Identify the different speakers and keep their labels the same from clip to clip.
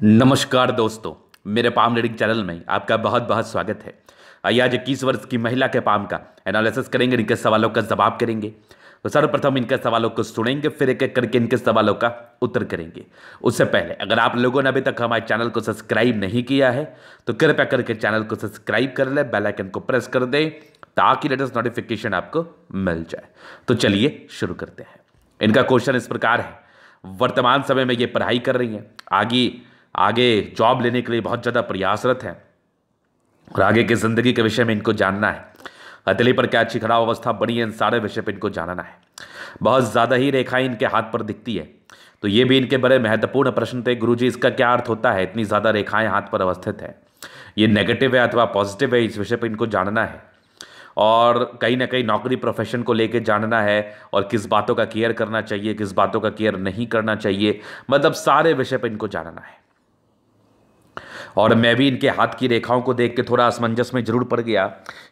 Speaker 1: नमस्कार दोस्तों, मेरे पाम रीडिंग चैनल में आपका बहुत बहुत स्वागत है। आइए आज 21 वर्ष की महिला के पाम का एनालिसिस करेंगे, इनके सवालों का जवाब करेंगे। तो सर्वप्रथम इनके सवालों को सुनेंगे, फिर एक एक करके इनके सवालों का उत्तर करेंगे। उससे पहले अगर आप लोगों ने अभी तक हमारे चैनल को सब्सक्राइब नहीं किया है तो कृपया करके चैनल को सब्सक्राइब कर ले, बेल आइकन को प्रेस कर दे ताकि लेटेस्ट नोटिफिकेशन आपको मिल जाए। तो चलिए शुरू करते हैं। इनका क्वेश्चन इस प्रकार है, वर्तमान समय में ये पढ़ाई कर रही हैं, आगे जॉब लेने के लिए बहुत ज़्यादा प्रयासरत है और आगे की ज़िंदगी के विषय में इनको जानना है। हथेली पर क्या अच्छी खराब अवस्था बनी है, इन सारे विषय पर इनको जानना है। बहुत ज़्यादा ही रेखाएं इनके हाथ पर दिखती है, तो ये भी इनके बड़े महत्वपूर्ण प्रश्न थे। गुरुजी, इसका क्या अर्थ होता है, इतनी ज़्यादा रेखाएं हाथ पर अवस्थित है, ये नेगेटिव है अथवा पॉजिटिव है, इस विषय पर इनको जानना है। और कहीं ना कहीं नौकरी प्रोफेशन को लेकर जानना है और किस बातों का केयर करना चाहिए, किस बातों का केयर नहीं करना चाहिए, मतलब सारे विषय पर इनको जानना है। और मैं भी इनके हाथ की रेखाओं को देख के थोड़ा असमंजस में जरूर पड़ गया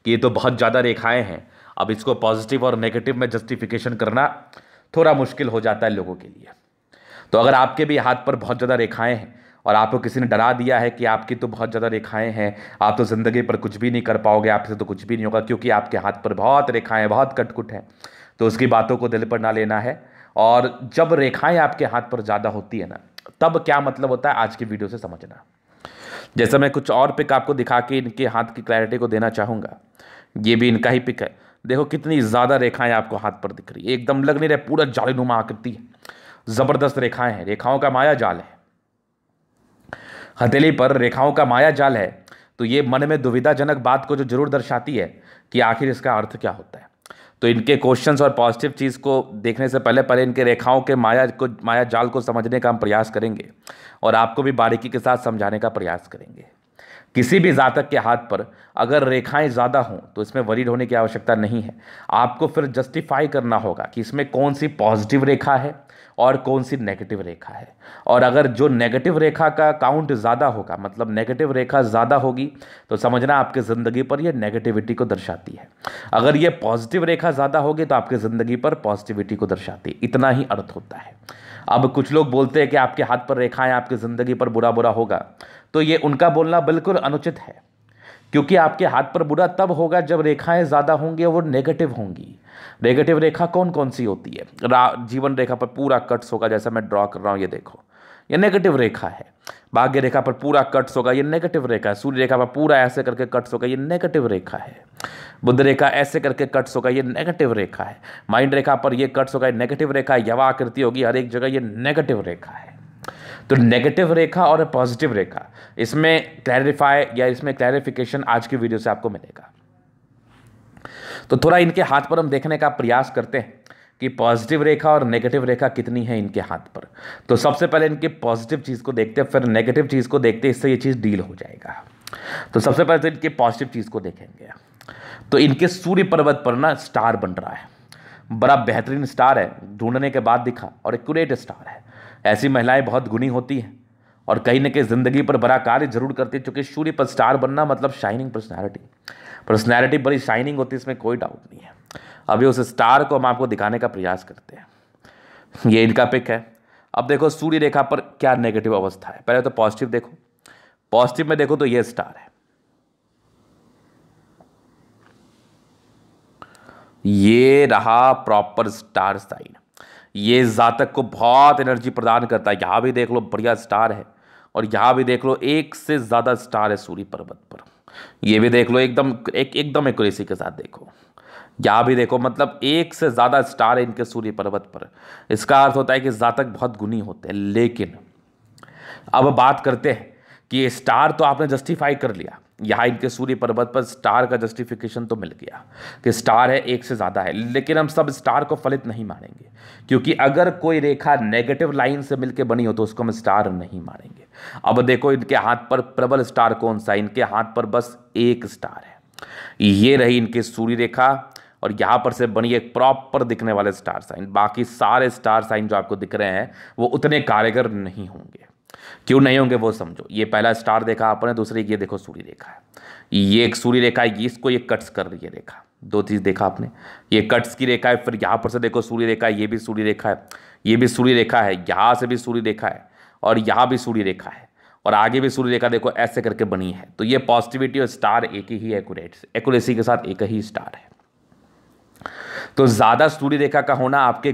Speaker 1: कि ये तो बहुत ज़्यादा रेखाएं हैं, अब इसको पॉजिटिव और नेगेटिव में जस्टिफिकेशन करना थोड़ा मुश्किल हो जाता है लोगों के लिए। तो अगर आपके भी हाथ पर बहुत ज़्यादा रेखाएं हैं और आपको किसी ने डरा दिया है कि आपकी तो बहुत ज़्यादा रेखाएं हैं, आप तो ज़िंदगी पर कुछ भी नहीं कर पाओगे, आपसे तो कुछ भी नहीं होगा क्योंकि आपके हाथ पर बहुत रेखाएं, बहुत कटकुट हैं, तो उसकी बातों को दिल पर ना लेना है। और जब रेखाएं आपके हाथ पर ज़्यादा होती है ना, तब क्या मतलब होता है आज की वीडियो से समझना। जैसा मैं कुछ और पिक आपको दिखा के इनके हाथ की क्लैरिटी को देना चाहूँगा। ये भी इनका ही पिक है, देखो कितनी ज़्यादा रेखाएं आपको हाथ पर दिख रही है, एकदम लग नहीं रहा पूरा जालीनुमा आकृति है, ज़बरदस्त रेखाएं हैं, रेखाओं का माया जाल है। हथेली पर रेखाओं का माया जाल है, तो ये मन में दुविधाजनक बात को जो जरूर दर्शाती है कि आखिर इसका अर्थ क्या होता है। तो इनके क्वेश्चंस और पॉजिटिव चीज़ को देखने से पहले इनके रेखाओं के माया जाल को समझने का हम प्रयास करेंगे और आपको भी बारीकी के साथ समझाने का प्रयास करेंगे। किसी भी जातक के हाथ पर अगर रेखाएं ज़्यादा हों तो इसमें वरीड होने की आवश्यकता नहीं है। आपको फिर जस्टिफाई करना होगा कि इसमें कौन सी पॉजिटिव रेखा है और कौन सी नेगेटिव रेखा है। और अगर जो नेगेटिव रेखा का काउंट ज़्यादा होगा, मतलब नेगेटिव रेखा ज़्यादा होगी, तो समझना आपकी ज़िंदगी पर यह नेगेटिविटी को दर्शाती है। अगर ये पॉजिटिव रेखा ज़्यादा होगी तो आपकी ज़िंदगी पर पॉजिटिविटी को दर्शाती है, इतना ही अर्थ होता है। अब कुछ लोग बोलते हैं कि आपके हाथ पर रेखाएं आपकी ज़िंदगी पर बुरा बुरा होगा, तो ये उनका बोलना बिल्कुल अनुचित है, क्योंकि आपके हाथ पर बुरा तब होगा जब रेखाएं ज़्यादा होंगी और वो नेगेटिव होंगी। नेगेटिव रेखा कौन कौन सी होती है? जीवन रेखा पर पूरा कट्स होगा, जैसा मैं ड्रॉ कर रहा हूँ, ये देखो, ये नेगेटिव रेखा है। भाग्य रेखा पर पूरा कट्स होगा, ये नेगेटिव रेखा है। सूर्य रेखा पर पूरा ऐसे करके कट्स होगा, ये नेगेटिव रेखा है। बुध रेखा ऐसे करके कट्स होगा, ये नेगेटिव रेखा है। माइंड रेखा पर ये कट्स होगा, ये नेगेटिव रेखा है। यवा आकृति होगी हर एक जगह, ये नेगेटिव रेखा है। तो नेगेटिव रेखा और पॉजिटिव रेखा, इसमें क्लैरिफिकेशन आज की वीडियो से आपको मिलेगा। तो थोड़ा इनके हाथ पर हम देखने का प्रयास करते हैं कि पॉजिटिव रेखा और नेगेटिव रेखा कितनी है इनके हाथ पर। तो सबसे पहले इनके पॉजिटिव चीज़ को देखते हैं, फिर नेगेटिव चीज़ को देखते हैं, इससे ये चीज़ डील हो जाएगा। तो सबसे पहले तो इनके पॉजिटिव चीज़ को देखेंगे। तो इनके सूर्य पर्वत पर ना स्टार बन रहा है, बड़ा बेहतरीन स्टार है, ढूंढने के बाद दिखा, और एक्यूरेट स्टार है। ऐसी महिलाएं बहुत गुणी होती हैं और कहीं ना कहीं ज़िंदगी पर बड़ा कार्य जरूर करती है, क्योंकि सूर्य पर स्टार बनना मतलब शाइनिंग पर्सनैलिटी बड़ी शाइनिंग होती है, इसमें कोई डाउट नहीं है। अभी उस स्टार को हम आपको दिखाने का प्रयास करते हैं। ये इनका पिक है। अब देखो सूर्य रेखा पर क्या नेगेटिव अवस्था है। पहले तो पॉजिटिव देखो, पॉजिटिव में देखो तो ये स्टार है, ये रहा प्रॉपर स्टार साइन। ये जातक को बहुत एनर्जी प्रदान करता है। यहां भी देख लो बढ़िया स्टार है, और यहां भी देख लो एक से ज्यादा स्टार है सूर्य पर्वत पर। ये भी देख लो एकदम एक्यूरेसी के साथ देखो, यहां भी देखो, मतलब एक से ज्यादा स्टार है इनके सूर्य पर्वत पर। इसका अर्थ होता है कि जातक बहुत गुणी होते हैं। लेकिन अब बात करते हैं कि ये स्टार तो आपने जस्टिफाई कर लिया, यहाँ इनके सूर्य पर्वत पर स्टार का जस्टिफिकेशन तो मिल गया कि स्टार है, एक से ज़्यादा है। लेकिन हम सब स्टार को फलित नहीं मानेंगे, क्योंकि अगर कोई रेखा नेगेटिव लाइन से मिलकर बनी हो तो उसको हम स्टार नहीं मानेंगे। अब देखो इनके हाथ पर प्रबल स्टार कौन सा है? इनके हाथ पर बस एक स्टार है, ये रही इनकी सूर्य रेखा, और यहाँ पर से बनी एक प्रॉपर दिखने वाले स्टार साइन। बाकी सारे स्टार साइन जो आपको दिख रहे हैं वो उतने कारगर नहीं होंगे। क्यों नहीं होंगे वो समझो। ये पहला स्टार देखा आपने, दूसरी ये देखो सूर्य रेखा है, ये एक सूर्य रेखा है, इसको ये कट्स कर रही है रेखा। दो चीज़ देखा आपने, ये कट्स की रेखा है। फिर यहाँ पर से देखो सूर्य रेखा है, ये भी सूर्य रेखा है, ये भी सूर्य रेखा है, यहाँ से भी सूर्य रेखा है, और यहाँ भी सूर्य रेखा है। और आगे भी सूर्य रेखा देखो ऐसे करके बनी है, तो ये पॉजिटिविटी और स्टार एक ही एक्यूरेसी के साथ एक ही स्टार है। तो ज़्यादा सूर्य रेखा का होना आपके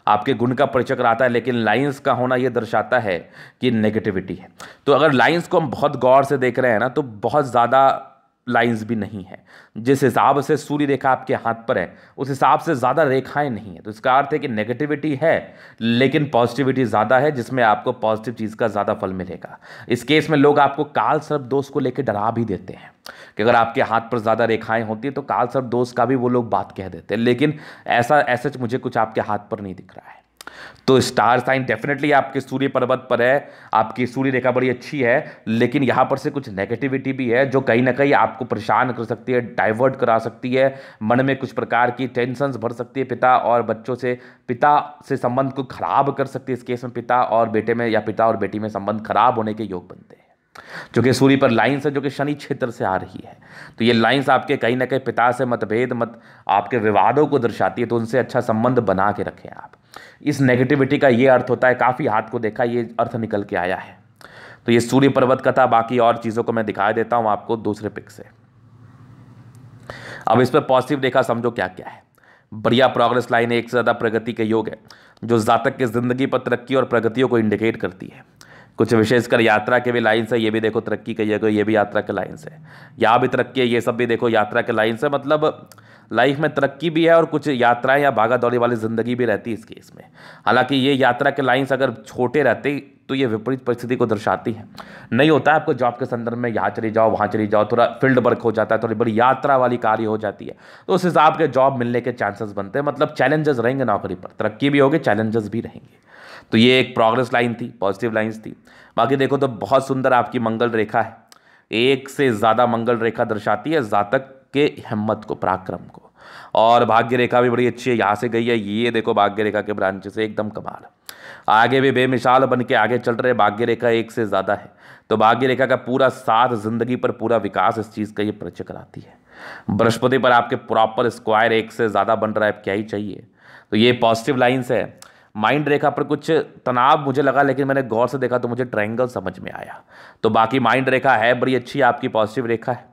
Speaker 1: आपके गुण का परिचय कराता है, लेकिन लाइंस का होना यह दर्शाता है कि नेगेटिविटी है। तो अगर लाइंस को हम बहुत गौर से देख रहे हैं ना, तो बहुत ज़्यादा लाइंस भी नहीं है। जिस हिसाब से सूर्य रेखा आपके हाथ पर है उस हिसाब से ज़्यादा रेखाएं नहीं है। तो इसका अर्थ है कि नेगेटिविटी है लेकिन पॉजिटिविटी ज़्यादा है, जिसमें आपको पॉजिटिव चीज़ का ज़्यादा फल मिलेगा। इस केस में लोग आपको काल सर्प दोष को लेकर डरा भी देते हैं कि अगर आपके हाथ पर ज़्यादा रेखाएं होती है तो काल सर्प दोष का भी वो लोग बात कह देते हैं, लेकिन ऐसा मुझे कुछ आपके हाथ पर नहीं दिख रहा है। तो स्टार साइन डेफिनेटली आपके सूर्य पर्वत पर है, आपकी सूर्य रेखा बड़ी अच्छी है, लेकिन यहां पर से कुछ नेगेटिविटी भी है जो कहीं ना कहीं आपको परेशान कर सकती है, डाइवर्ट करा सकती है, मन में कुछ प्रकार की टेंशन्स भर सकती है, पिता और बच्चों से, पिता से संबंध को खराब कर सकती है। इस केस में पिता और बेटे में या पिता और बेटी में संबंध खराब होने के योग बनते हैं, जो कि सूर्य पर लाइंस है जो कि शनि क्षेत्र से आ रही है। तो ये लाइंस आपके कहीं ना कहीं पिता से मतभेद आपके विवादों को दर्शाती है, तो उनसे अच्छा संबंध बना के रखें आप। इस नेगेटिविटी का ये अर्थ होता है, काफ़ी हाथ को देखा ये अर्थ निकल के आया है। तो ये सूर्य पर्वत का था, बाकी और चीज़ों को मैं दिखा देता हूँ आपको दूसरे पिक से। अब इस पर पॉजिटिव देखा समझो क्या क्या है। बढ़िया प्रोग्रेस लाइन है, एक से ज़्यादा प्रगति के योग है जो जातक की जिंदगी पर तरक्की और प्रगतियों को इंडिकेट करती है। कुछ विशेषकर यात्रा के भी लाइन्स है, ये भी देखो तरक्की के ये भी यात्रा के लाइन्स है, यहाँ भी तरक्की है, ये सब भी देखो यात्रा के लाइन्स है। मतलब लाइफ में तरक्की भी है और कुछ यात्राएं या भागा दौड़ी वाली ज़िंदगी भी रहती है इस केस में। हालांकि ये यात्रा के लाइन्स अगर छोटे रहते तो ये विपरीत परिस्थिति को दर्शाती है। नहीं होता है आपको जॉब के संदर्भ में यहाँ चली जाओ वहाँ चली जाओ, थोड़ा फील्ड वर्क हो जाता है, थोड़ी बड़ी यात्रा वाली कार्य हो जाती है, तो उस हिसाब के जॉब मिलने के चांसेस बनते हैं। मतलब चैलेंजेस रहेंगे नौकरी पर, तरक्की भी होगी, चैलेंजेस भी रहेंगे। तो ये एक प्रोग्रेस लाइन थी, पॉजिटिव लाइन्स थी। बाकी देखो तो बहुत सुंदर आपकी मंगल रेखा है, एक से ज़्यादा मंगल रेखा दर्शाती है जातक के हिम्मत को, पराक्रम को। और भाग्य रेखा भी बड़ी अच्छी है, यहाँ से गई है, ये देखो भाग्य रेखा के ब्रांच से एकदम कमाल। आगे भी बेमिसाल बन के आगे चल रहे, भाग्य रेखा एक से ज़्यादा है। तो भाग्य रेखा का पूरा साथ, जिंदगी पर पूरा विकास इस चीज़ का ये परिचय कराती है। बृहस्पति पर आपके प्रॉपर स्क्वायर एक से ज़्यादा बन रहा है, क्या ही चाहिए। तो ये पॉजिटिव लाइन्स है। माइंड रेखा पर कुछ तनाव मुझे लगा, लेकिन मैंने गौर से देखा तो मुझे ट्रायंगल समझ में आया। तो बाकी माइंड रेखा है बड़ी अच्छी, आपकी पॉजिटिव रेखा है।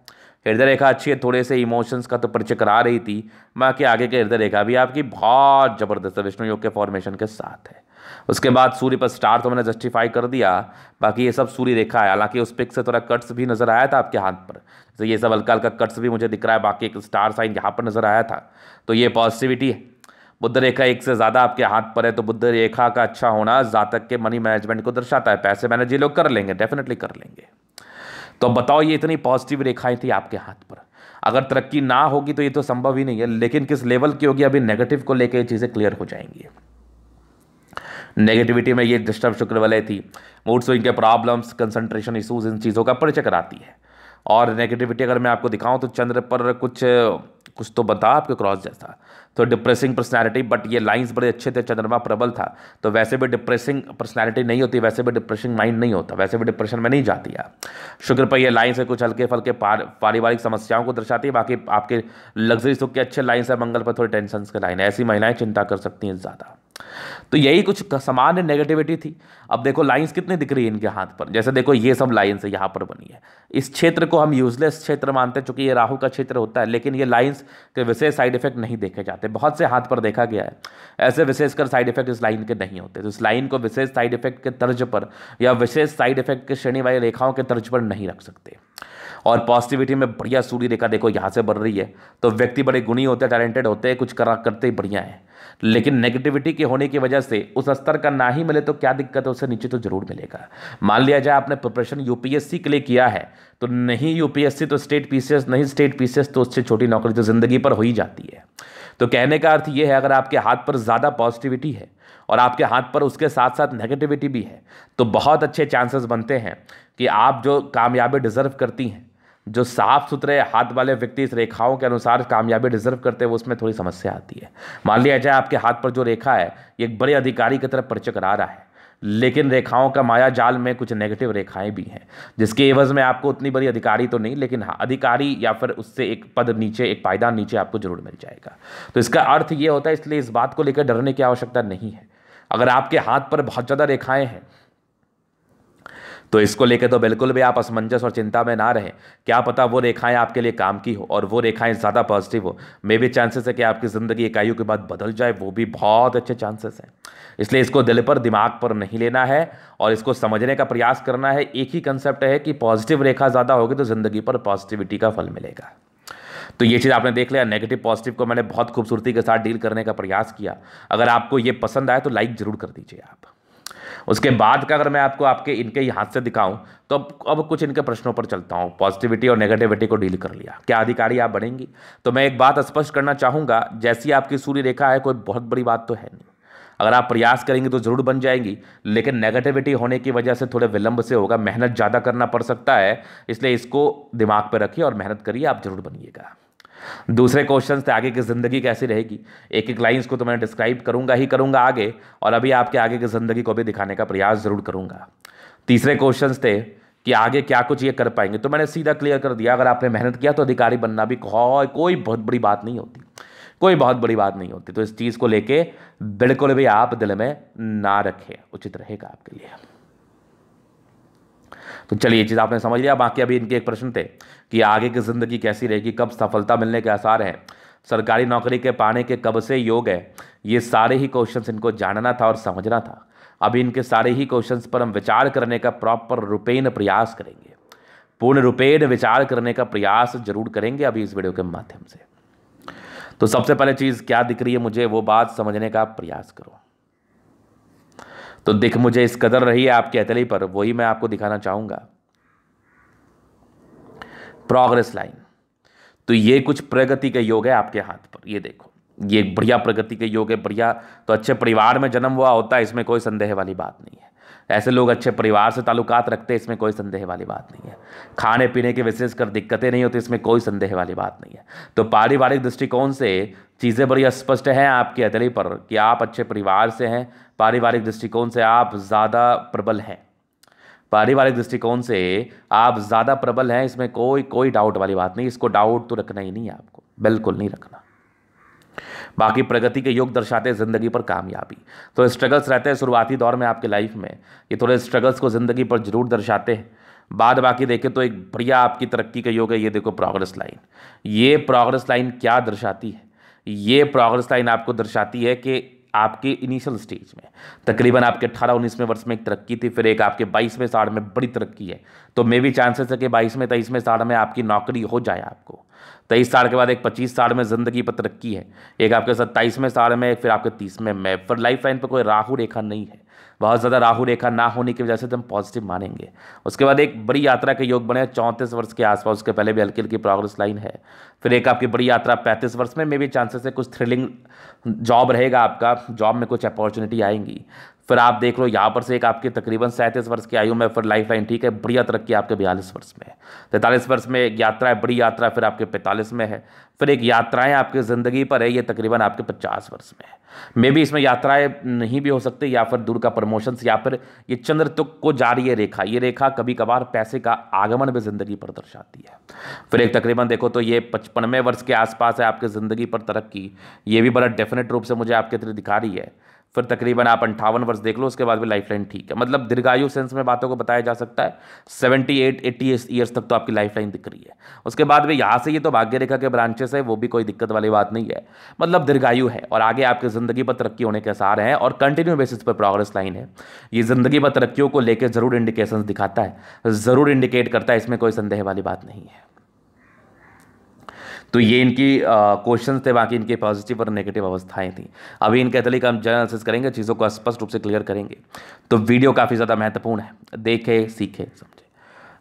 Speaker 1: हृदय रेखा अच्छी है, थोड़े से इमोशंस का तो परिचय करा रही थी। बाकी आगे के हृदय रेखा भी आपकी बहुत जबरदस्त है, विष्णु योग के फॉर्मेशन के साथ है। उसके बाद सूर्य पर स्टार तो मैंने जस्टिफाई कर दिया, बाकी ये सब सूर्य रेखा है। हालांकि उस पिक से थोड़ा कट्स भी नजर आया था आपके हाथ पर, जैसे ये सब हल्का हल्का कट्स भी मुझे दिख रहा है, बाकी एक स्टार साइन यहाँ पर नजर आया था। तो ये पॉजिटिविटी है। बुध रेखा एक से ज़्यादा आपके हाथ पर है, तो बुध रेखा का अच्छा होना जातक के मनी मैनेजमेंट को दर्शाता है। पैसे मैनेज ये लोग कर लेंगे, डेफिनेटली कर लेंगे। तो बताओ ये इतनी पॉजिटिव रेखाएं थी आपके हाथ पर, अगर तरक्की ना होगी तो ये तो संभव ही नहीं है, लेकिन किस लेवल की होगी, अभी नेगेटिव को लेकर ये चीज़ें क्लियर हो जाएंगी। नेगेटिविटी में ये डिस्टर्ब शुक्र वाले थी, मूड स्विंग के प्रॉब्लम्स, कंसंट्रेशन इशूज, इन चीज़ों का परिचय कराती है। और नेगेटिविटी अगर मैं आपको दिखाऊं तो चंद्र पर कुछ तो बता आपके क्रॉस जैसा, तो डिप्रेसिंग पर्सनैलिटी, बट ये लाइंस बड़े अच्छे थे, चंद्रमा प्रबल था, तो वैसे भी डिप्रेसिंग पर्सनैलिटी नहीं होती, वैसे भी डिप्रेसिंग माइंड नहीं होता, वैसे भी डिप्रेशन में नहीं जाती है। शुक्र पर ये लाइंस है कुछ हल्के फल्के पारिवारिक समस्याओं को दर्शाती है। बाकी आपके लग्जरी सुख के अच्छे लाइंस है, मंगल पर थोड़ी टेंशन के लाइन है, ऐसी महिलाएं चिंता कर सकती हैं ज़्यादा। तो यही कुछ सामान्य नेगेटिविटी थी। अब देखो लाइंस कितनी दिख रही है इनके हाथ पर, जैसे देखो ये सब लाइंस है यहाँ पर बनी है। इस क्षेत्र को हम यूजलेस क्षेत्र मानते हैं क्योंकि ये राहु का क्षेत्र होता है, लेकिन ये लाइंस के विशेष साइड इफेक्ट नहीं देखे जाते, बहुत से हाथ पर देखा गया है ऐसे विशेषकर साइड इफेक्ट इस लाइन के नहीं होते। तो इस लाइन को विशेष साइड इफेक्ट के तर्ज पर या विशेष साइड इफेक्ट के श्रेणी वाली रेखाओं के तर्ज पर नहीं रख सकते। और पॉजिटिविटी में बढ़िया सूर्य रेखा देखो यहाँ से बढ़ रही है, तो व्यक्ति बड़े गुणी होते हैं, टैलेंटेड होते हैं, कुछ करते ही बढ़िया है। लेकिन नेगेटिविटी के होने की वजह से उस स्तर का ना ही मिले तो क्या दिक्कत है, उससे नीचे तो जरूर मिलेगा। मान लिया जाए आपने प्रिपरेशन यूपीएससी के लिए किया है, तो नहीं यूपीएससी तो स्टेट पीसीएस, नहीं स्टेट पीसीएस तो उससे छोटी नौकरी तो जिंदगी पर हो ही जाती है। तो कहने का अर्थ यह है, अगर आपके हाथ पर ज़्यादा पॉजिटिविटी है और आपके हाथ पर उसके साथ साथ नेगेटिविटी भी है, तो बहुत अच्छे चांसेस बनते हैं कि आप जो कामयाबी डिजर्व करती हैं, जो साफ सुथरे हाथ वाले व्यक्ति इस रेखाओं के अनुसार कामयाबी डिजर्व करते हैं, वो उसमें थोड़ी समस्या आती है। मान लिया जाए आपके हाथ पर जो रेखा है ये एक बड़े अधिकारी की तरफ परिचय करा रहा है, लेकिन रेखाओं का माया जाल में कुछ नेगेटिव रेखाएं भी हैं, जिसके एवज में आपको उतनी बड़ी अधिकारी तो नहीं, लेकिन हाँ अधिकारी या फिर उससे एक पद नीचे, एक पायदान नीचे आपको जरूर मिल जाएगा। तो इसका अर्थ ये होता है, इसलिए इस बात को लेकर डरने की आवश्यकता नहीं है। अगर आपके हाथ पर बहुत ज़्यादा रेखाएं हैं तो इसको लेके तो बिल्कुल भी आप असमंजस और चिंता में ना रहें। क्या पता वो रेखाएं आपके लिए काम की हो और वो रेखाएं ज़्यादा पॉजिटिव हो। मे भी चांसेस है कि आपकी ज़िंदगी इकाइयों के बाद बदल जाए, वो भी बहुत अच्छे चांसेस हैं। इसलिए इसको दिल पर दिमाग पर नहीं लेना है और इसको समझने का प्रयास करना है। एक ही कंसेप्ट है कि पॉजिटिव रेखा ज़्यादा होगी तो ज़िंदगी पर पॉजिटिविटी का फल मिलेगा। तो ये चीज़ आपने देख लिया। नेगेटिव पॉजिटिव को मैंने बहुत खूबसूरती के साथ डील करने का प्रयास किया। अगर आपको ये पसंद आए तो लाइक ज़रूर कर दीजिए आप। उसके बाद का अगर मैं आपको आपके इनके ही हाथ से दिखाऊं तो अब कुछ इनके प्रश्नों पर चलता हूं। पॉजिटिविटी और नेगेटिविटी को डील कर लिया, क्या अधिकारी आप बनेंगी? तो मैं एक बात स्पष्ट करना चाहूंगा, जैसी आपकी सूर्य रेखा है कोई बहुत बड़ी बात तो है नहीं। अगर आप प्रयास करेंगे तो जरूर बन जाएंगी, लेकिन नेगेटिविटी होने की वजह से थोड़े विलंब से होगा, मेहनत ज़्यादा करना पड़ सकता है। इसलिए इसको दिमाग पर रखिए और मेहनत करिए, आप जरूर बनिएगा। दूसरे क्वेश्चन थे आगे की ज़िंदगी कैसी रहेगी। एक एक लाइंस को तो मैं डिस्क्राइब करूंगा ही करूंगा आगे, और अभी आपके आगे की ज़िंदगी को भी दिखाने का प्रयास ज़रूर करूंगा। तीसरे क्वेश्चन थे कि आगे क्या कुछ ये कर पाएंगे, तो मैंने सीधा क्लियर कर दिया, अगर आपने मेहनत किया तो अधिकारी बनना भी कोई बहुत बड़ी बात नहीं होती, कोई बहुत बड़ी बात नहीं होती। तो इस चीज़ को लेके बिल्कुल भी आप दिल में ना रखें, उचित रहेगा आपके लिए। तो चलिए ये चीज़ आपने समझ लिया। बाकी अभी इनके एक प्रश्न थे कि आगे की ज़िंदगी कैसी रहेगी, कब सफलता मिलने के आसार हैं, सरकारी नौकरी के पाने के कब से योग है। ये सारे ही क्वेश्चंस इनको जानना था और समझना था। अभी इनके सारे ही क्वेश्चंस पर हम विचार करने का प्रॉपर रूपेण प्रयास करेंगे, पूर्ण रूपेण विचार करने का प्रयास जरूर करेंगे अभी इस वीडियो के माध्यम से। तो सबसे पहले चीज़ क्या दिख रही है मुझे, वो बात समझने का प्रयास करो। तो दिख मुझे इस कदर रही है आपकी हथेली पर, वही मैं आपको दिखाना चाहूंगा। Progress line. तो ये कुछ प्रगति के योग है आपके हाथ पर, ये देखो, ये बढ़िया प्रगति के योग है, बढ़िया। तो अच्छे परिवार में जन्म हुआ होता है, इसमें कोई संदेह वाली बात नहीं है। ऐसे लोग अच्छे परिवार से ताल्लुकात रखते हैं, इसमें कोई संदेह वाली बात नहीं है। खाने पीने की विशेषकर दिक्कतें नहीं होती, इसमें कोई संदेह वाली बात नहीं है। तो पारिवारिक दृष्टिकोण से चीज़ें बड़ी स्पष्ट हैं आपकी हथेली पर कि आप अच्छे परिवार से हैं। पारिवारिक दृष्टिकोण से आप ज़्यादा प्रबल हैं, पारिवारिक दृष्टिकोण से आप ज़्यादा प्रबल हैं, इसमें कोई डाउट वाली बात नहीं। इसको डाउट तो रखना ही नहीं है आपको, बिल्कुल नहीं रखना। बाकी प्रगति के योग दर्शाते हैं जिंदगी पर कामयाबी। तो स्ट्रगल्स रहते हैं शुरुआती दौर में आपके लाइफ में, ये थोड़े स्ट्रगल्स को जिंदगी पर जरूर दर्शाते हैं। बाद बाकी देखें तो एक बढ़िया आपकी तरक्की का योग है। ये देखो प्रोग्रेस लाइन, ये प्रोग्रेस लाइन क्या दर्शाती है? ये प्रोग्रेस लाइन आपको दर्शाती है कि आपके इनिशियल स्टेज में तकरीबन आपके 18-19वें वर्ष में एक तरक्की थी, फिर एक आपके 22वें साल में बड़ी तरक्की है। तो मे भी चांसेस है कि 22वें 23वें साल में आपकी नौकरी हो जाए आपको। 23 साल के बाद एक 25 साल में ज़िंदगी पर तरक्की है, एक आपके 27वें साल में, फिर आपके 30वें में। फिर लाइफ लाइन पर कोई राहु रेखा नहीं है, बहुत ज़्यादा राहु रेखा ना होने की वजह से हम पॉजिटिव मानेंगे। उसके बाद एक बड़ी यात्रा के योग बने 34 वर्ष के आसपास, उसके पहले भी हल्की हल्की प्रोग्रेस लाइन है। फिर एक आपकी बड़ी यात्रा 35 वर्ष में भी चांसेस है कुछ थ्रिलिंग जॉब रहेगा आपका, जॉब में कुछ अपॉर्चुनिटी आएंगी। फिर आप देख लो यहाँ पर से एक आपकी तकरीबन 37 वर्ष की आयु में फिर लाइफ लाइन ठीक है, बढ़िया तरक्की आपके 42 वर्ष में है। 43 वर्ष में एक यात्रा है, बड़ी यात्रा फिर आपके 45 में है। फिर एक यात्राएं आपकी ज़िंदगी पर है, ये तकरीबन आपके 50 वर्ष में है। मे भी इसमें यात्राएं नहीं भी हो सकती, या फिर दूर का प्रमोशंस, या फिर ये चंद्र तुक को जा रही है रेखा। ये रेखा कभी कभार पैसे का आगमन भी ज़िंदगी पर दर्शाती है। फिर एक तकरीबन देखो तो ये 55वें वर्ष के आसपास है आपकी ज़िंदगी पर तरक्की, ये भी बड़ा डेफिनेट रूप से मुझे आपके तरह दिखा रही है। फिर तकरीबन आप 58 वर्ष देख लो, उसके बाद भी लाइफ लाइन ठीक है। मतलब दीर्घायु सेंस में बातों को बताया जा सकता है। 78-80 ईयर्स तक तो आपकी लाइफ लाइन दिख रही है। उसके बाद भी यहाँ से ये तो भाग्य रेखा के ब्रांचेस है, वो भी कोई दिक्कत वाली बात नहीं है। मतलब दीर्घायु है और आगे आपकी ज़िंदगी पर तरक्की होने के आसार हैं, और कंटिन्यू बेसिस पर प्रोग्रेस लाइन है। ये ज़िंदगी पर तरक्कियों को लेकर ज़रूर इंडिकेशन दिखाता है, ज़रूर इंडिकेट करता है, इसमें कोई संदेह वाली बात नहीं है। तो ये इनकी क्वेश्चन थे, बाकी इनके पॉजिटिव और नेगेटिव अवस्थाएं थी। अभी इनके तरीके का हम जनरल एनालिसिस करेंगे, चीज़ों को स्पष्ट रूप से क्लियर करेंगे। तो वीडियो काफ़ी ज़्यादा महत्वपूर्ण है, देखे सीखे समझे।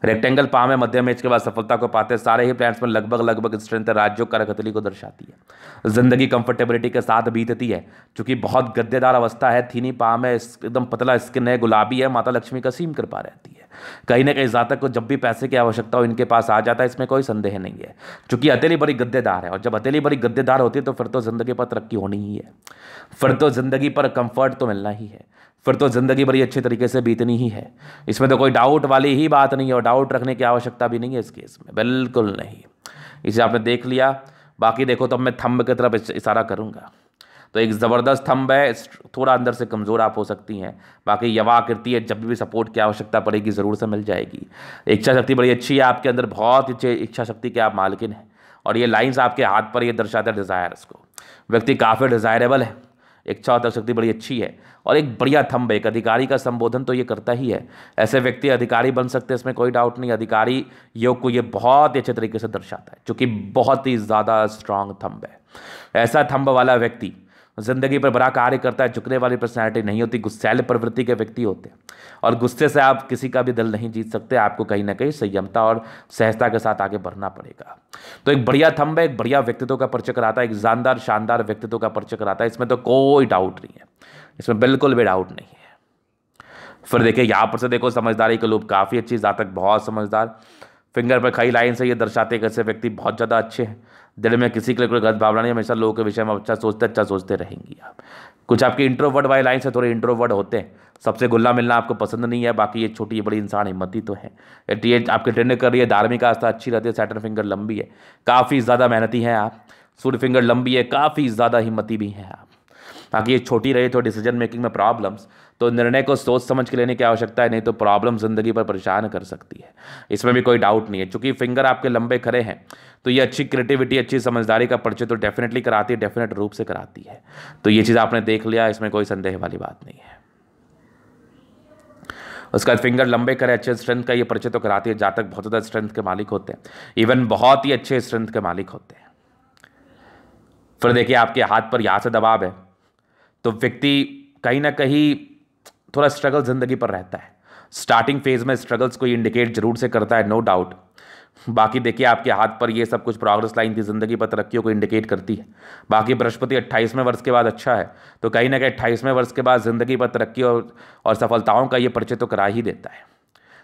Speaker 1: रेक्टेंगल पाम है, मध्यम एज के बाद सफलता को पाते हैं। सारे ही प्लैनेट्स में लगभग स्ट्रेंथ राज्यों का रखतली को दर्शाती है। जिंदगी कंफर्टेबिलिटी के साथ बीतती है, क्योंकि बहुत गद्देदार अवस्था है। थीनी पाम है, एकदम पतला स्किन है, गुलाबी है, माता लक्ष्मी का सीम कृपा रहती है। कहीं ना कहीं जातक को जब भी पैसे की आवश्यकता हो इनके पास आ जाता है, इसमें कोई संदेह नहीं है। क्योंकि हथेली बड़ी गद्देदार है, और जब हथेली बड़ी गद्देदार होती है तो फिर तो जिंदगी पर तरक्की होनी ही है, फिर तो जिंदगी पर कंफर्ट तो मिलना ही है, फिर तो ज़िंदगी बड़ी अच्छे तरीके से बीतनी ही है। इसमें तो कोई डाउट वाली ही बात नहीं है, और डाउट रखने की आवश्यकता भी नहीं है इस केस में, बिल्कुल नहीं। इसे आपने देख लिया। बाकी देखो तो अब मैं थंब की तरफ इशारा करूंगा। तो एक ज़बरदस्त थंब है, थोड़ा अंदर से कमज़ोर आप हो सकती हैं, बाकी यवा आकृति है, जब भी सपोर्ट की आवश्यकता पड़ेगी ज़रूर से मिल जाएगी। इच्छा शक्ति बड़ी अच्छी है आपके अंदर, बहुत अच्छी इच्छा शक्ति के आप मालकिन हैं। और ये लाइंस आपके हाथ पर ये दर्शाता है डिज़ायर्स को, व्यक्ति काफ़ी डिज़ायरेबल है, इच्छा और शक्ति बड़ी अच्छी है। और एक बढ़िया थंब है, एक अधिकारी का संबोधन तो ये करता ही है, ऐसे व्यक्ति अधिकारी बन सकते हैं, इसमें कोई डाउट नहीं। अधिकारी योग को ये बहुत ही अच्छे तरीके से दर्शाता है, जो कि बहुत ही ज़्यादा स्ट्रांग थंब है। ऐसा थंब वाला व्यक्ति जिंदगी पर बड़ा कार्य करता है, झुकने वाली पर्सनैलिटी नहीं होती, गुस्सैल प्रवृत्ति के व्यक्ति होते हैं, और गुस्से से आप किसी का भी दिल नहीं जीत सकते, आपको कहीं ना कहीं संयमता और सहजता के साथ आगे बढ़ना पड़ेगा। तो एक बढ़िया थंब है, एक बढ़िया व्यक्तित्व का परिचय कराता है, एक जानदार शानदार व्यक्तित्व का परिचय कराता है, इसमें तो कोई डाउट नहीं है, इसमें बिल्कुल भी डाउट नहीं है। फिर देखिए यहाँ पर से देखो समझदारी के लोग काफ़ी अच्छी, जातक बहुत समझदार, फिंगर पर खड़ी लाइन से ये दर्शाते हैं कैसे व्यक्ति बहुत ज़्यादा अच्छे हैं, दिल में किसी के लिए कोई गलत भावना नहीं, हमेशा लोगों के विषय में अच्छा सोचते रहेंगी आप। कुछ आपके इंट्रोवर्ट वाली लाइन से थोड़े इंट्रोवर्ट होते हैं, सबसे घुलना मिलना आपको पसंद नहीं है, बाकी ये छोटी ये बड़ी इंसान हिम्मती तो है, ये आपके ट्रेंड कर रही है, धार्मिक आस्था अच्छी रहती है, सैटर्न फिंगर लंबी है, काफ़ी ज़्यादा मेहनती हैं आप, सूर्य फिंगर लंबी है, काफ़ी ज़्यादा हिम्मती भी हैं आप। बाकी ये छोटी रही तो डिसीजन मेकिंग में प्रॉब्लम्स, तो निर्णय को सोच समझ के लेने की आवश्यकता है, नहीं तो प्रॉब्लम जिंदगी पर परेशान कर सकती है, इसमें भी कोई डाउट नहीं है। चूंकि फिंगर आपके लंबे खड़े हैं तो ये अच्छी क्रिएटिविटी अच्छी समझदारी का परिचय तो डेफिनेटली कराती है, डेफिनेट रूप से कराती है। तो ये चीज़ आपने देख लिया, इसमें कोई संदेह वाली बात नहीं है। उसका फिंगर लंबे करे अच्छे स्ट्रेंथ का ये परिचय तो कराती है, जातक बहुत ज़्यादा स्ट्रेंथ के मालिक होते हैं, इवन बहुत ही अच्छे स्ट्रेंथ के मालिक होते हैं। फिर देखिए आपके हाथ पर यहाँ से दबाव है तो व्यक्ति कहीं ना कहीं थोड़ा स्ट्रगल जिंदगी पर रहता है, स्टार्टिंग फेज में स्ट्रगल्स को इंडिकेट जरूर से करता है, नो डाउट। बाकी देखिए आपके हाथ पर ये सब कुछ प्रोग्रेस लाइन थी, जिंदगी पर तरक्कियों को इंडिकेट करती है। बाकी बृहस्पति 28वें वर्ष के बाद अच्छा है, तो कहीं ना कहीं 28वें वर्ष के बाद जिंदगी पर तरक्की और सफलताओं का ये परिचय तो करा ही देता है।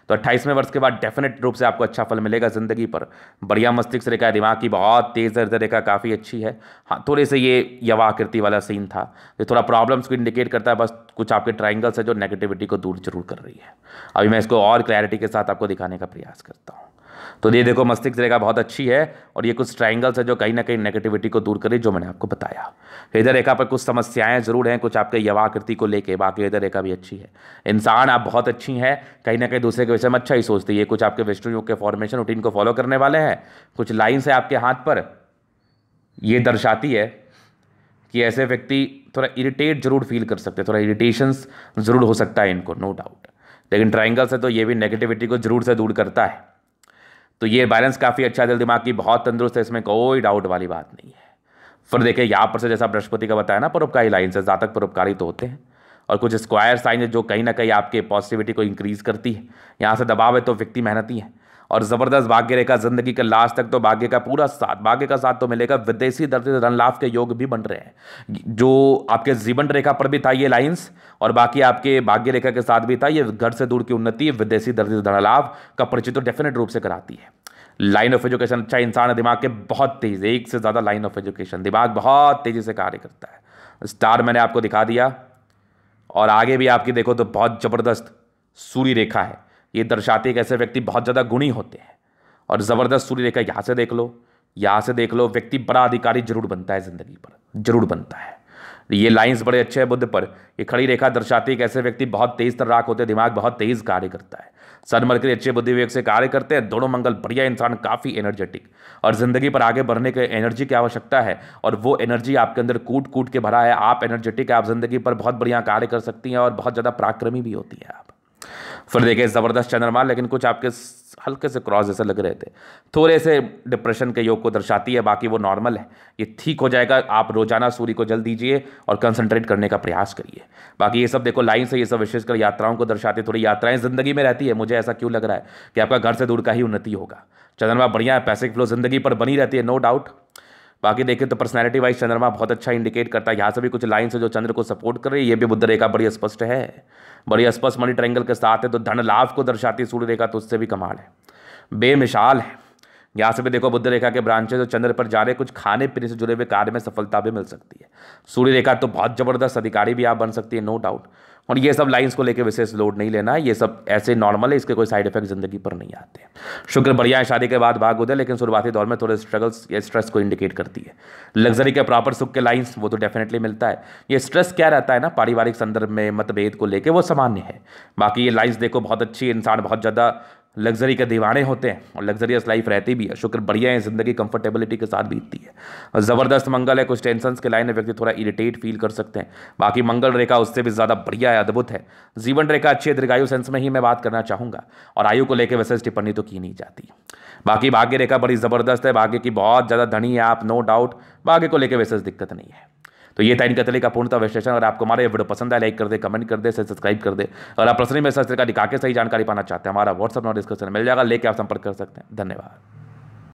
Speaker 1: तो 28वें वर्ष के बाद डेफिनेट रूप से आपको अच्छा फल मिलेगा जिंदगी पर। बढ़िया मस्तिष्क रेखा, दिमाग की बहुत तेज रेखा काफ़ी अच्छी है। हाँ थोड़े से ये यवा आकृति वाला सीन था, ये थोड़ा प्रॉब्लम्स को इंडिकेट करता है, बस कुछ आपके ट्राइंगल्स है जो नेगेटिविटी को दूर जरूर कर रही है। अभी मैं इसको और क्लैरिटी के साथ आपको दिखाने का प्रयास करता हूँ। तो ये देखो मस्तिष्क रेखा बहुत अच्छी है और ये कुछ ट्राइंगल्स है जो कहीं ना कहीं नेगेटिविटी को दूर करे, जो मैंने आपको बताया। हृदय रेखा पर कुछ समस्याएं जरूर हैं कुछ आपके यवाकृति को लेके, बाकी हृदय रेखा भी अच्छी है। इंसान आप बहुत अच्छी हैं, कहीं ना कहीं दूसरे के विषय में अच्छा ही सोचती है। कुछ आपके विष्णु योग के फॉर्मेशन रूटीन को फॉलो करने वाले हैं। कुछ लाइन्स है आपके हाथ पर, ये दर्शाती है कि ऐसे व्यक्ति थोड़ा इरिटेट जरूर फील कर सकते हैं, थोड़ा इरिटेशंस जरूर हो सकता है इनको, नो डाउट। लेकिन ट्राइंगल्स है तो ये भी नेगेटिविटी को जरूर से दूर करता है। तो ये बैलेंस काफ़ी अच्छा, दिल दिमाग की बहुत तंदुरुस्त है, इसमें कोई डाउट वाली बात नहीं है। फिर देखिए यहाँ पर से जैसा बृहस्पति का बताया ना, परोपकारी लाइन से जातक परोपकारी तो होते हैं, और कुछ स्क्वायर साइन है जो कहीं ना कहीं आपके पॉजिटिविटी को इंक्रीज करती है। यहाँ से दबाव है तो व्यक्ति मेहनती है, और ज़बरदस्त भाग्य रेखा जिंदगी के लास्ट तक तो भाग्य का पूरा साथ, भाग्य का साथ तो मिलेगा। विदेशी दर से धन लाभ के योग भी बन रहे हैं, जो आपके जीवन रेखा पर भी था ये लाइंस, और बाकी आपके भाग्य रेखा के साथ भी था। ये घर से दूर की उन्नति, विदेशी दर से धन लाभ का परिचय तो डेफिनेट रूप से कराती है। लाइन ऑफ एजुकेशन अच्छा, इंसान है, दिमाग के बहुत तेज, एक से ज़्यादा लाइन ऑफ एजुकेशन, दिमाग बहुत तेज़ी से कार्य करता है। स्टार मैंने आपको दिखा दिया, और आगे भी आपकी देखो तो बहुत ज़बरदस्त सूर्य रेखा है, ये दर्शाती है कि ऐसे व्यक्ति बहुत ज़्यादा गुणी होते हैं। और ज़बरदस्त सूर्य रेखा यहाँ से देख लो, यहाँ से देख लो, व्यक्ति बड़ा अधिकारी जरूर बनता है जिंदगी पर, जरूर बनता है। ये लाइंस बड़े अच्छे हैं बुद्ध पर। ये खड़ी रेखा दर्शाती है कि ऐसे व्यक्ति बहुत तेज तर्राक होते हैं, दिमाग बहुत तेज कार्य करता है। सन मरकरी अच्छे बुद्धि विवेक से कार्य करते हैं, दोनों मंगल बढ़िया, इंसान काफ़ी एनर्जेटिक, और जिंदगी पर आगे बढ़ने के एनर्जी की आवश्यकता है, और वो एनर्जी आपके अंदर कूट कूट के भरा है। आप एनर्जेटिक है, आप जिंदगी पर बहुत बढ़िया कार्य कर सकती हैं, और बहुत ज़्यादा पराक्रमी भी होती है आप। फिर देखिए ज़बरदस्त चंद्रमा, लेकिन कुछ आपके हल्के से क्रॉस जैसे लग रहे थे, थोड़े से डिप्रेशन के योग को दर्शाती है, बाकी वो नॉर्मल है, ये ठीक हो जाएगा। आप रोजाना सूर्य को जल दीजिए और कंसंट्रेट करने का प्रयास करिए। बाकी ये सब देखो लाइन से, ये सब विशेषकर यात्राओं को दर्शाती है। थोड़ी यात्राएं जिंदगी में रहती है, मुझे ऐसा क्यों लग रहा है कि आपका घर से दूर का ही उन्नति होगा। चंद्रमा बढ़िया है, पैसे की फ्लो जिंदगी पर बनी रहती है, नो डाउट। बाकी देखिए तो पर्सनैलिटी वाइज चंद्रमा बहुत अच्छा इंडिकेट करता है। यहाँ से भी कुछ लाइन से जो चंद्र को सपोर्ट कर रही है, ये भी बुद्ध रेखा बड़ी स्पष्ट है, बड़ी स्पष्ट मनी ट्रायंगल के साथ है, तो धन लाभ को दर्शाती है सूर्य रेखा, तो उससे भी कमाल है, बेमिसाल है। यहाँ से भी देखो बुद्ध रेखा के ब्रांचेस जो चंद्र पर जा रहे, कुछ खाने पीने से जुड़े हुए कार्य में सफलता भी मिल सकती है। सूर्य रेखा तो बहुत जबरदस्त अधिकारी भी आप बन सकती है, नो डाउट। और ये सब लाइंस को लेकर विशेष लोड नहीं लेना है, ये सब ऐसे नॉर्मल है, इसके कोई साइड इफेक्ट जिंदगी पर नहीं आते हैं। शुक्र बढ़िया है, शादी के बाद भाग उदय, लेकिन शुरुआती दौर में थोड़े स्ट्रगल्स या स्ट्रेस को इंडिकेट करती है। लग्जरी के प्रॉपर सुख के लाइंस वो तो डेफिनेटली मिलता है। ये स्ट्रेस क्या रहता है ना, पारिवारिक संदर्भ में मतभेद को लेकर वो सामान्य है। बाकी ये लाइंस देखो बहुत अच्छी, इंसान बहुत ज़्यादा लग्जरी के दीवाने होते हैं और लग्जरियस लाइफ रहती भी है। शुक्र बढ़िया है, जिंदगी कंफर्टेबिलिटी के साथ बीतती है। और ज़बरदस्त मंगल है, कुछ टेंशन्स के लाइन में व्यक्ति थोड़ा इरिटेट फील कर सकते हैं। बाकी मंगल रेखा उससे भी ज़्यादा बढ़िया है, अद्भुत है। जीवन रेखा अच्छी है, दीर्घायु सेंस में ही मैं बात करना चाहूँगा, और आयु को लेकर वैसे टिप्पणी तो की नहीं जाती। बाकी भाग्य रेखा बड़ी ज़बरदस्त है, भाग्य की बहुत ज़्यादा धनी है आप, नो डाउट। भाग्य को लेकर वैसे दिक्कत नहीं है। तो ये था इनका तले का पूर्णतः विश्लेषण। अगर आपको हमारा ये वीडियो पसंद आए, लाइक कर दे, कमेंट कर दे, सब्सक्राइब कर दे। अगर आप प्रश्न में सच का दिखा के सही जानकारी पाना चाहते हैं, हमारा व्हाट्सअप नंबर डिस्क्रिप्शन में मिल जाएगा, लेके आप संपर्क कर सकते हैं। धन्यवाद।